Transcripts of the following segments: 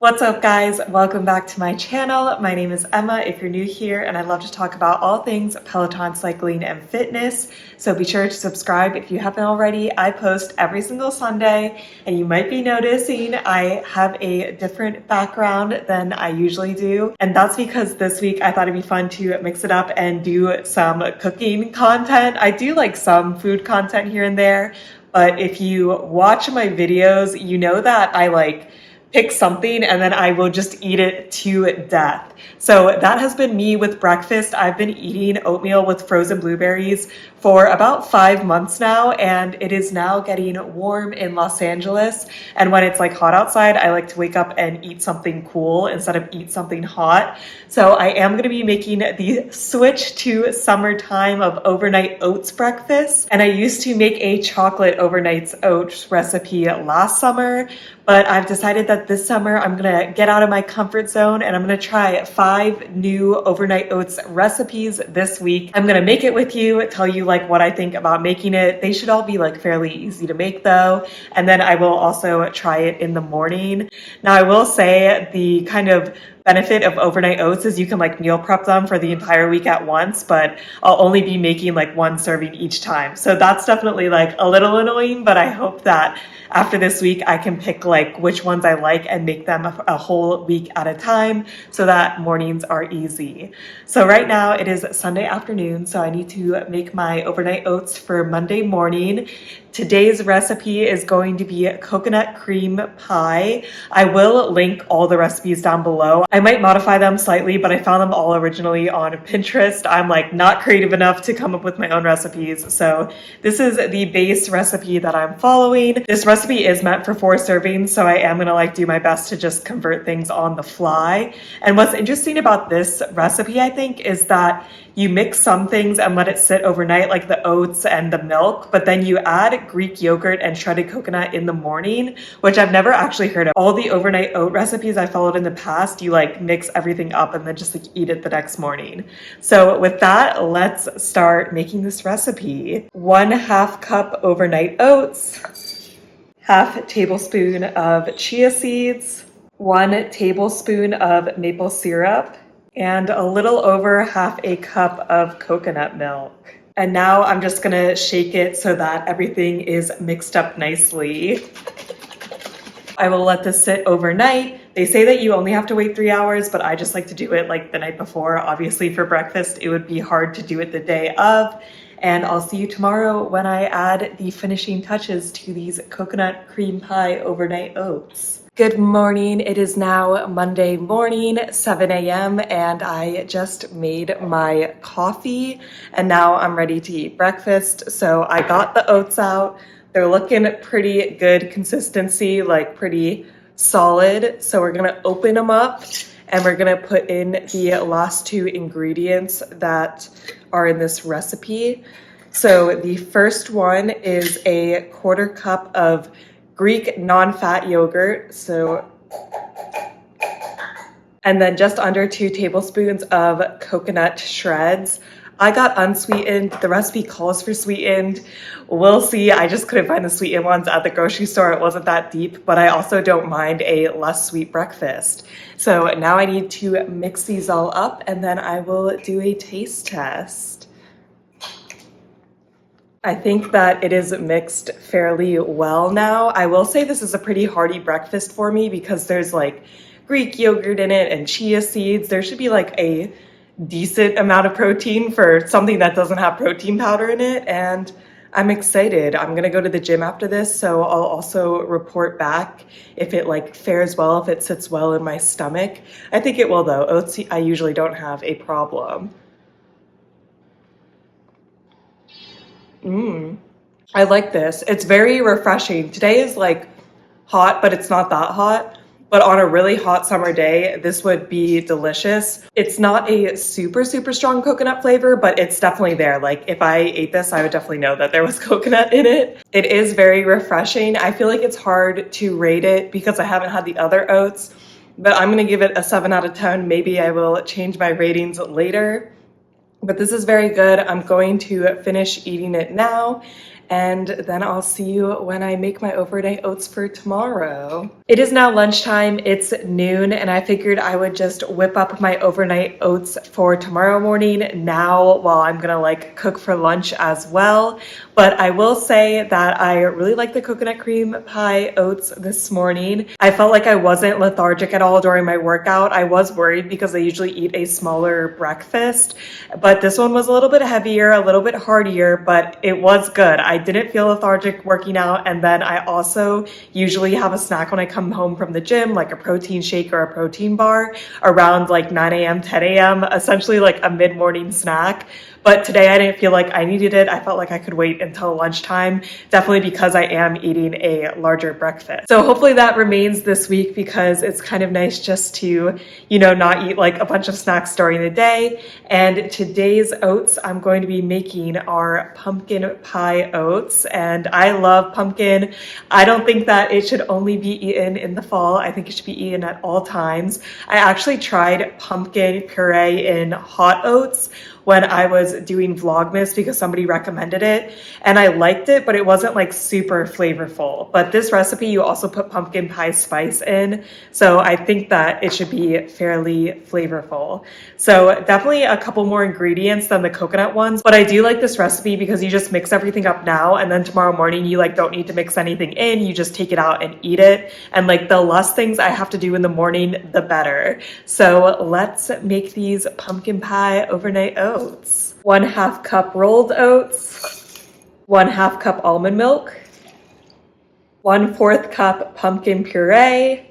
What's up, guys? Welcome back to my channel. My name is Emma if you're new here, and I love to talk about all things Peloton cycling and fitness. So be sure to subscribe if you haven't already. I post every single Sunday, and you might be noticing I have a different background than I usually do. And that's because this week I thought it'd be fun to mix it up and do some cooking content. I do like some food content here and there, but if you watch my videos, you know that I pick something and then I will just eat it to death. So that has been me with breakfast. I've been eating oatmeal with frozen blueberries for about 5 months now, and it is now getting warm in Los Angeles. And when it's hot outside, I like to wake up and eat something cool instead of eat something hot. So I am gonna be making the switch to summertime of overnight oats breakfast. And I used to make a chocolate overnight oats recipe last summer, but I've decided that this summer I'm gonna get out of my comfort zone and I'm gonna try 5 new overnight oats recipes this week. I'm gonna make it with you, tell you what I think about making it. They should all be fairly easy to make though. And then I will also try it in the morning. Now I will say the kind of benefit of overnight oats is you can meal prep them for the entire week at once, but I'll only be making one serving each time. So that's definitely a little annoying, but I hope that after this week I can pick which ones I like and make them a whole week at a time so that mornings are easy. So right now it is Sunday afternoon, so I need to make my overnight oats for Monday morning. Today's recipe is going to be coconut cream pie. I will link all the recipes down below. I might modify them slightly, but I found them all originally on Pinterest. I'm not creative enough to come up with my own recipes. So this is the base recipe that I'm following. This recipe is meant for 4 servings, so I am gonna do my best to just convert things on the fly. And what's interesting about this recipe, I think, is that you mix some things and let it sit overnight, like the oats and the milk, but then you add Greek yogurt and shredded coconut in the morning, which I've never actually heard of. All the overnight oat recipes I followed in the past, you mix everything up and then just eat it the next morning. So with that, let's start making this recipe. 1/2 cup overnight oats, 1/2 tablespoon of chia seeds, 1 tablespoon of maple syrup, and a little over 1/2 cup of coconut milk. And now I'm just gonna shake it so that everything is mixed up nicely. I will let this sit overnight. They say that you only have to wait 3 hours, but I just like to do it the night before. Obviously for breakfast, it would be hard to do it the day of. And I'll see you tomorrow when I add the finishing touches to these coconut cream pie overnight oats. Good morning. It is now Monday morning, 7 a.m. and I just made my coffee and now I'm ready to eat breakfast. So I got the oats out. They're looking pretty good consistency, pretty solid. So we're gonna open them up and we're gonna put in the last 2 ingredients that are in this recipe. So the first one is a 1/4 cup of Greek non-fat yogurt, and then just under 2 tablespoons of coconut shreds. I got unsweetened. The recipe calls for sweetened. We'll see. I just couldn't find the sweetened ones at the grocery store. It wasn't that deep, but I also don't mind a less sweet breakfast. So now I need to mix these all up and then I will do a taste test. I think that it is mixed fairly well now. I will say this is a pretty hearty breakfast for me because there's Greek yogurt in it and chia seeds. There should be a decent amount of protein for something that doesn't have protein powder in it, and I'm excited. I'm gonna go to the gym after this, so I'll also report back if it fares well, if it sits well in my stomach. I think it will though. Oats, I usually don't have a problem. I like this. It's very refreshing. Today is hot, but it's not that hot. But on a really hot summer day, this would be delicious. It's not a super, super strong coconut flavor, but it's definitely there. If I ate this, I would definitely know that there was coconut in it. It is very refreshing. I feel like it's hard to rate it because I haven't had the other oats, but I'm gonna give it a 7 out of 10. Maybe I will change my ratings later. But this is very good. I'm going to finish eating it now and then I'll see you when I make my overnight oats for tomorrow. It is now lunchtime, it's noon, and I figured I would just whip up my overnight oats for tomorrow morning now while I'm gonna like cook for lunch as well. But I will say that I really like the coconut cream pie oats this morning. I felt like I wasn't lethargic at all during my workout. I was worried because I usually eat a smaller breakfast, but this one was a little bit heavier, a little bit heartier, but it was good. I didn't feel lethargic working out, and then I also usually have a snack when I come home from the gym, like a protein shake or a protein bar around like 9 a.m., 10 a.m., essentially like a mid-morning snack. But today I didn't feel like I needed it. I felt like I could wait until lunchtime, definitely because I am eating a larger breakfast. So hopefully that remains this week because it's kind of nice just to, not eat like a bunch of snacks during the day. And today's oats I'm going to be making are pumpkin pie oats. And I love pumpkin. I don't think that it should only be eaten in the fall. I think it should be eaten at all times. I actually tried pumpkin puree in hot oats when I was doing Vlogmas because somebody recommended it, and I liked it, but it wasn't like super flavorful. But this recipe, you also put pumpkin pie spice in, so I think that it should be fairly flavorful. So definitely a couple more ingredients than the coconut ones, but I do like this recipe because you just mix everything up now, and then tomorrow morning you like don't need to mix anything in, you just take it out and eat it. And like the less things I have to do in the morning, the better. So let's make these pumpkin pie overnight oats. 1/2 cup rolled oats, 1/2 cup almond milk, 1/4 cup pumpkin puree,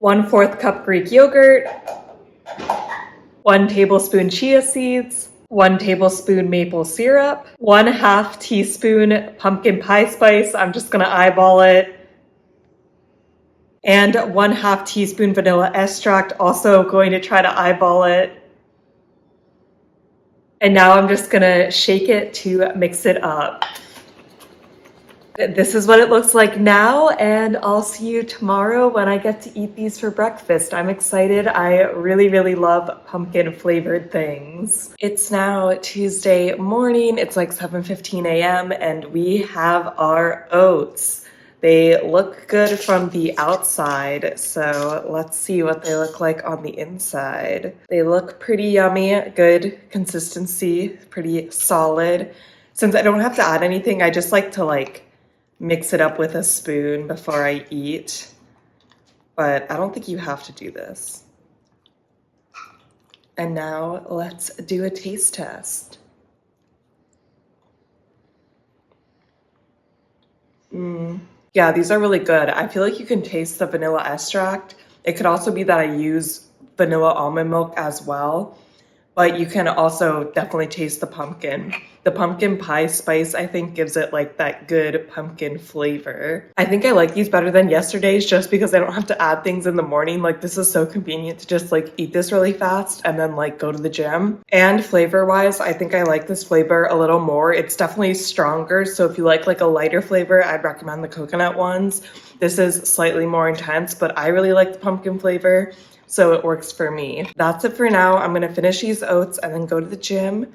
1/4 cup Greek yogurt, 1 tablespoon chia seeds, 1 tablespoon maple syrup, 1/2 teaspoon pumpkin pie spice. I'm just gonna eyeball it. And 1/2 teaspoon vanilla extract, also going to try to eyeball it. And now I'm just gonna shake it to mix it up. This is what it looks like now, and I'll see you tomorrow when I get to eat these for breakfast. I'm excited. I really, really love pumpkin flavored things. It's now Tuesday morning. It's like 7:15 a.m. and we have our oats. They look good from the outside, so let's see what they look like on the inside. They look pretty yummy, good consistency, pretty solid. Since I don't have to add anything, I just like to mix it up with a spoon before I eat. But I don't think you have to do this. And now let's do a taste test. Yeah, these are really good. I feel like you can taste the vanilla extract. It could also be that I use vanilla almond milk as well, but you can also definitely taste the pumpkin. The pumpkin pie spice, I think, gives it like that good pumpkin flavor. I think I like these better than yesterday's just because I don't have to add things in the morning. Like this is so convenient to just eat this really fast and then go to the gym. And flavor wise, I think I like this flavor a little more. It's definitely stronger. So if you like a lighter flavor, I'd recommend the coconut ones. This is slightly more intense, but I really like the pumpkin flavor, so it works for me. That's it for now. I'm gonna finish these oats and then go to the gym.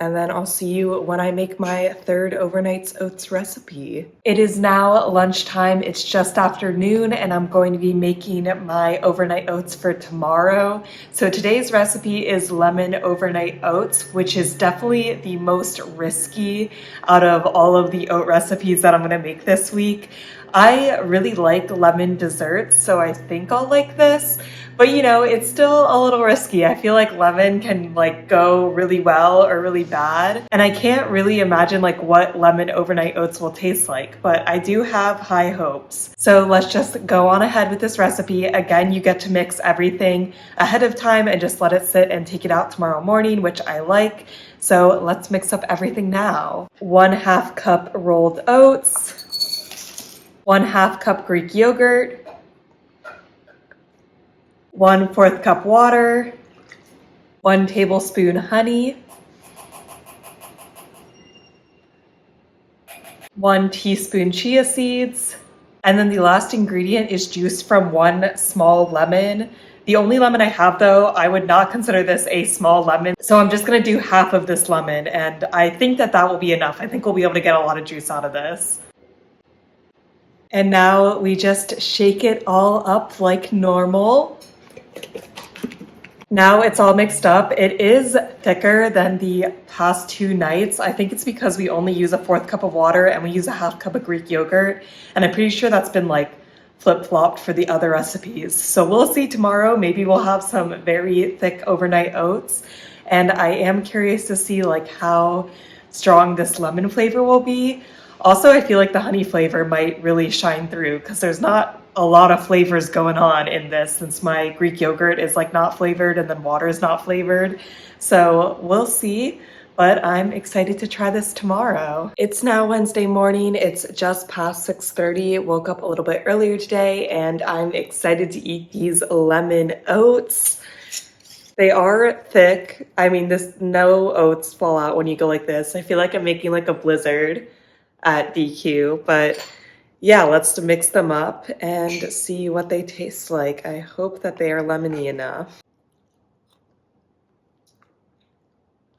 And then I'll see you when I make my third overnight oats recipe. It is now lunchtime. It's just after noon, and I'm going to be making my overnight oats for tomorrow. So today's recipe is lemon overnight oats, which is definitely the most risky out of all of the oat recipes that I'm gonna make this week. I really like lemon desserts, so I think I'll like this. But it's still a little risky. I feel like lemon can go really well or really bad. And I can't really imagine what lemon overnight oats will taste like, but I do have high hopes. So let's just go on ahead with this recipe. Again, you get to mix everything ahead of time and just let it sit and take it out tomorrow morning, which I like. So let's mix up everything now. 1/2 cup rolled oats, 1/2 cup Greek yogurt, 1/4 cup water, 1 tablespoon honey, 1 teaspoon chia seeds, and then the last ingredient is juice from 1 small lemon. The only lemon I have though, I would not consider this a small lemon. So I'm just gonna do half of this lemon, and I think that that will be enough. I think we'll be able to get a lot of juice out of this. And now we just shake it all up like normal. Now it's all mixed up. It is thicker than the past 2 nights. I think it's because we only use a 1/4 cup of water and we use a 1/2 cup of Greek yogurt. And I'm pretty sure that's been like flip-flopped for the other recipes. So we'll see tomorrow. Maybe we'll have some very thick overnight oats. And I am curious to see like how strong this lemon flavor will be. Also, I feel like the honey flavor might really shine through because there's not a lot of flavors going on in this since my Greek yogurt is like not flavored and then water is not flavored. So we'll see, but I'm excited to try this tomorrow. It's now Wednesday morning. It's just past 6:30. Woke up a little bit earlier today and I'm excited to eat these lemon oats. They are thick. I mean, no oats fall out when you go like this. I feel like I'm making like a blizzard at DQ, but yeah, let's mix them up and see what they taste like. I hope that they are lemony enough.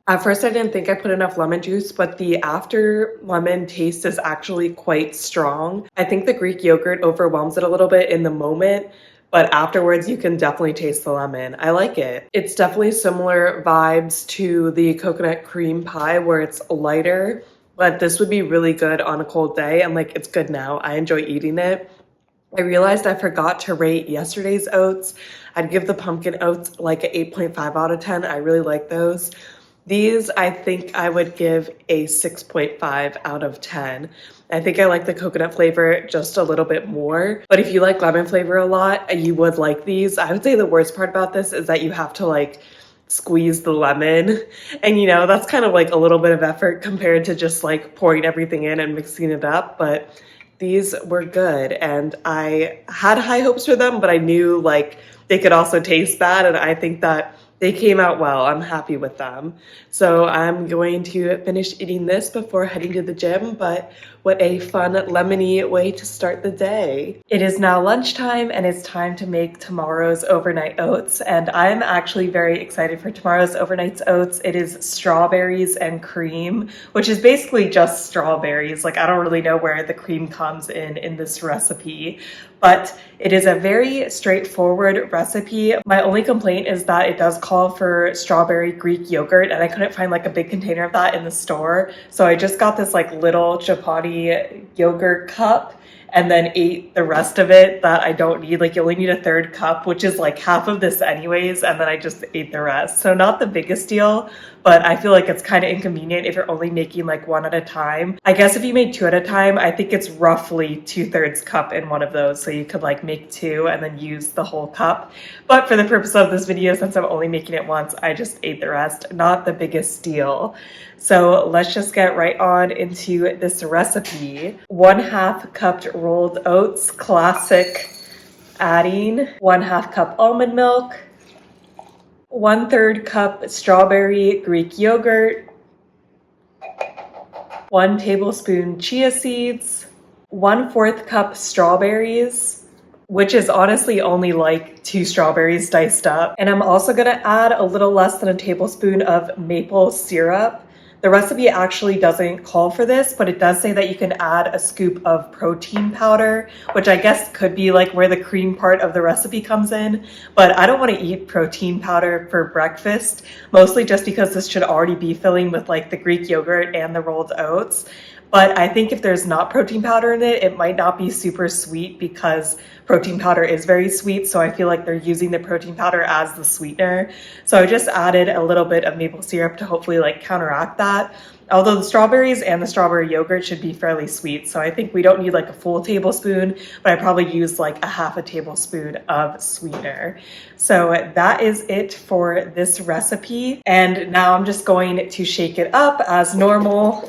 At first, I didn't think I put enough lemon juice, but the after lemon taste is actually quite strong. I think the Greek yogurt overwhelms it a little bit in the moment, but afterwards you can definitely taste the lemon. I like it. It's definitely similar vibes to the coconut cream pie where it's lighter, but this would be really good on a cold day, and like it's good now. I enjoy eating it. I realized I forgot to rate yesterday's oats. I'd give the pumpkin oats like an 8.5 out of 10. I really like those. These, I think I would give a 6.5 out of 10. I think I like the coconut flavor just a little bit more, but if you like lemon flavor a lot, you would like these. I would say the worst part about this is that you have to like squeeze the lemon, and you know that's kind of like a little bit of effort compared to just like pouring everything in and mixing it up. But these were good and I had high hopes for them, but I knew like they could also taste bad, and I think that they came out well. I'm happy with them. So I'm going to finish eating this before heading to the gym, but what a fun lemony way to start the day. It is now lunchtime and it's time to make tomorrow's overnight oats, and I'm actually very excited for tomorrow's overnight oats. It is strawberries and cream, which is basically just strawberries. Like I don't really know where the cream comes in this recipe, but it is a very straightforward recipe. My only complaint is that it does call for strawberry Greek yogurt, and I couldn't find like a big container of that in the store. So I just got this like little Chapati yogurt cup and then ate the rest of it that I don't need. Like you only need a 1/3 cup, which is like half of this anyways, and then I just ate the rest. So not the biggest deal, but I feel like it's kind of inconvenient if you're only making like one at a time. I guess if you made 2 at a time, I think it's roughly 2/3 cup in one of those. So you could like make 2 and then use the whole cup. But for the purpose of this video, since I'm only making it once, I just ate the rest. Not the biggest deal. So let's just get right on into this recipe. 1/2 cupped rolled oats, classic. Adding 1/2 cup almond milk, 1/3 cup strawberry Greek yogurt, 1 tablespoon chia seeds, 1/4 cup strawberries, which is honestly only like 2 strawberries diced up. And I'm also gonna add a little less than a tablespoon of maple syrup. The recipe actually doesn't call for this, but it does say that you can add a scoop of protein powder, which I guess could be like where the cream part of the recipe comes in. But I don't want to eat protein powder for breakfast, mostly just because this should already be filling with like the Greek yogurt and the rolled oats. But I think if there's not protein powder in it, it might not be super sweet because protein powder is very sweet. So I feel like they're using the protein powder as the sweetener. So I just added a little bit of maple syrup to hopefully like counteract that. Although the strawberries and the strawberry yogurt should be fairly sweet. So I think we don't need like a full tablespoon, but I probably used like a 1/2 tablespoon of sweetener. So that is it for this recipe. And now I'm just going to shake it up as normal.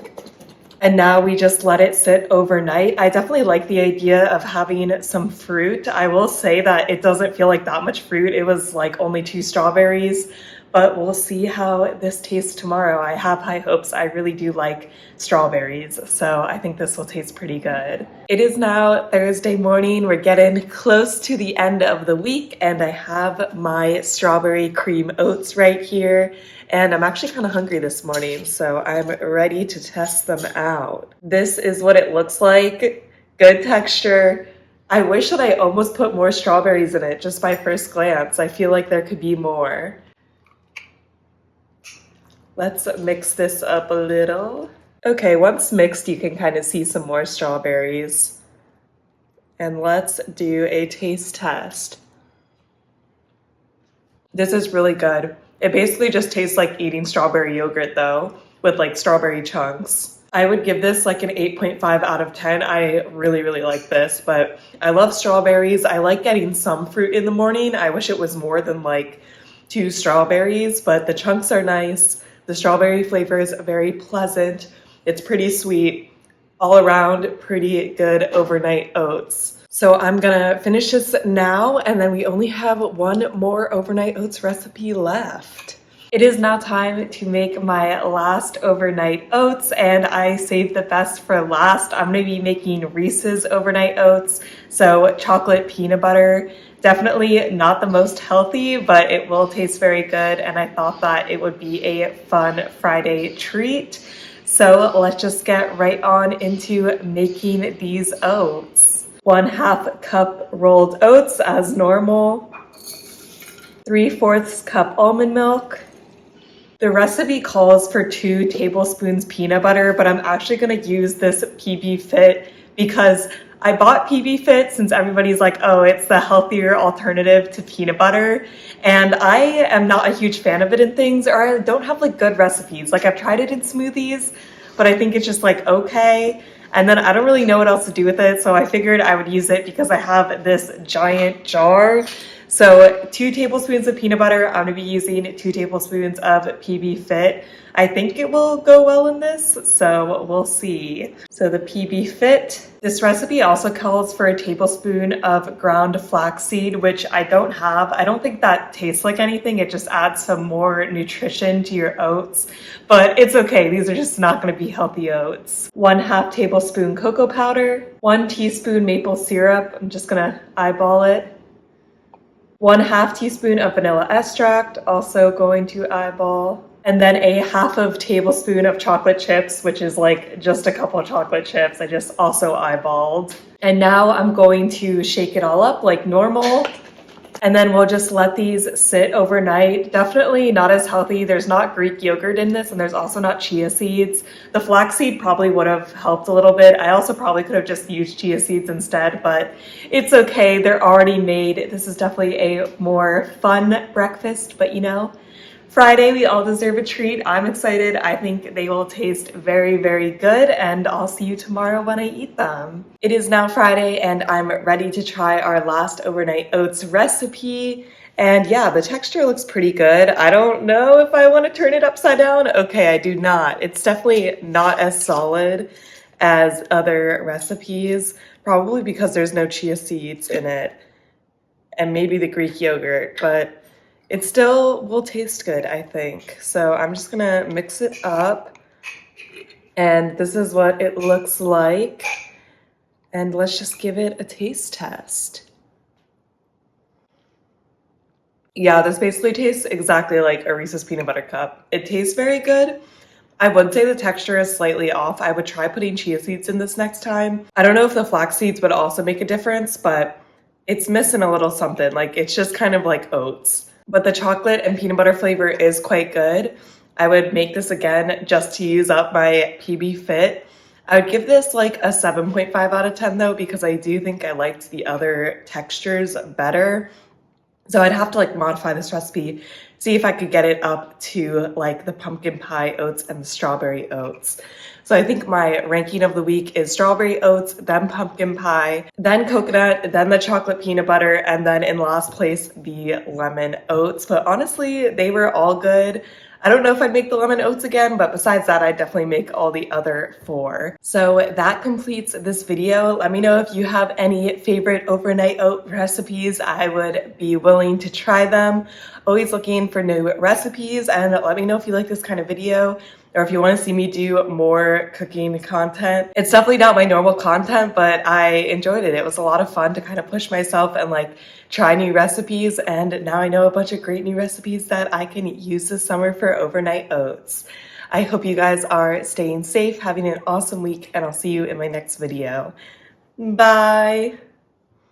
And now we just let it sit overnight. I definitely like the idea of having some fruit. I will say that it doesn't feel like that much fruit. It was like only 2 strawberries, but we'll see how this tastes tomorrow. I have high hopes. I really do like strawberries, so I think this will taste pretty good. It is now Thursday morning. We're getting close to the end of the week, and I have my strawberry cream oats right here. And I'm actually kind of hungry this morning, so I'm ready to test them out. This is what it looks like. Good texture. I wish that I almost put more strawberries in it just by first glance. I feel like there could be more. Let's mix this up a little. Okay, once mixed, you can kind of see some more strawberries. And let's do a taste test. This is really good. It basically just tastes like eating strawberry yogurt though, with like strawberry chunks. I would give this like an 8.5 out of 10. I really, really like this, but I love strawberries. I like getting some fruit in the morning. I wish it was more than like 2 strawberries, but the chunks are nice. The strawberry flavor is very pleasant. It's pretty sweet. All around, pretty good overnight oats. So I'm gonna finish this now, and then we only have one more overnight oats recipe left. It is now time to make my last overnight oats, and I saved the best for last. I'm gonna be making Reese's overnight oats. So chocolate peanut butter. Definitely not the most healthy, but it will taste very good, and I thought that it would be a fun Friday treat. So let's just get right on into making these oats. 1/2 cup rolled oats as normal. 3/4 cup almond milk. The recipe calls for 2 tablespoons peanut butter, but I'm actually gonna use this PB Fit because I bought PB Fit since everybody's like, oh, it's the healthier alternative to peanut butter. And I am not a huge fan of it in things, or I don't have like good recipes. Like I've tried it in smoothies, but I think it's just like, okay. And then I don't really know what else to do with it. So I figured I would use it because I have this giant jar. So 2 tablespoons of peanut butter. I'm gonna be using 2 tablespoons of PB Fit. I think it will go well in this, so we'll see. So the PB Fit. This recipe also calls for a tablespoon of ground flaxseed, which I don't have. I don't think that tastes like anything. It just adds some more nutrition to your oats, but it's okay. These are just not gonna be healthy oats. 1/2 tablespoon cocoa powder, 1 teaspoon maple syrup. I'm just gonna eyeball it. 1/2 teaspoon of vanilla extract, also going to eyeball. And then a 1/2 tablespoon of chocolate chips, which is like just a couple of chocolate chips. I just also eyeballed. And now I'm going to shake it all up like normal. And then we'll just let these sit overnight. Definitely not as healthy. There's not Greek yogurt in this, and there's also not chia seeds. The flaxseed probably would have helped a little bit. I also probably could have just used chia seeds instead, but it's okay. They're already made. This is definitely a more fun breakfast, but you know, Friday, we all deserve a treat. I'm excited. I think they will taste very, very good, and I'll see you tomorrow when I eat them. It is now Friday, and I'm ready to try our last overnight oats recipe. And yeah, the texture looks pretty good. I don't know if I want to turn it upside down. Okay, I do not. It's definitely not as solid as other recipes, probably because there's no chia seeds in it, and maybe the Greek yogurt, but it still will taste good, I think. So I'm just gonna mix it up. And this is what it looks like. And let's just give it a taste test. Yeah, this basically tastes exactly like a Reese's peanut butter cup. It tastes very good. I would say the texture is slightly off. I would try putting chia seeds in this next time. I don't know if the flax seeds would also make a difference, but it's missing a little something. Like it's just kind of like oats. But the chocolate and peanut butter flavor is quite good. I would make this again just to use up my PB Fit. I would give this like a 7.5 out of 10 though, because I do think I liked the other textures better. So I'd have to like modify this recipe, see if I could get it up to like the pumpkin pie oats and the strawberry oats. So I think my ranking of the week is strawberry oats, then pumpkin pie, then coconut, then the chocolate peanut butter, and then in last place, the lemon oats. But honestly, they were all good. I don't know if I'd make the lemon oats again, but besides that, I'd definitely make all the other 4. So that completes this video. Let me know if you have any favorite overnight oat recipes. I would be willing to try them. Always looking for new recipes, and let me know if you like this kind of video or if you want to see me do more cooking content. It's definitely not my normal content, but I enjoyed it. It was a lot of fun to kind of push myself and like try new recipes, and now I know a bunch of great new recipes that I can use this summer for overnight oats. I hope you guys are staying safe, having an awesome week, and I'll see you in my next video. Bye!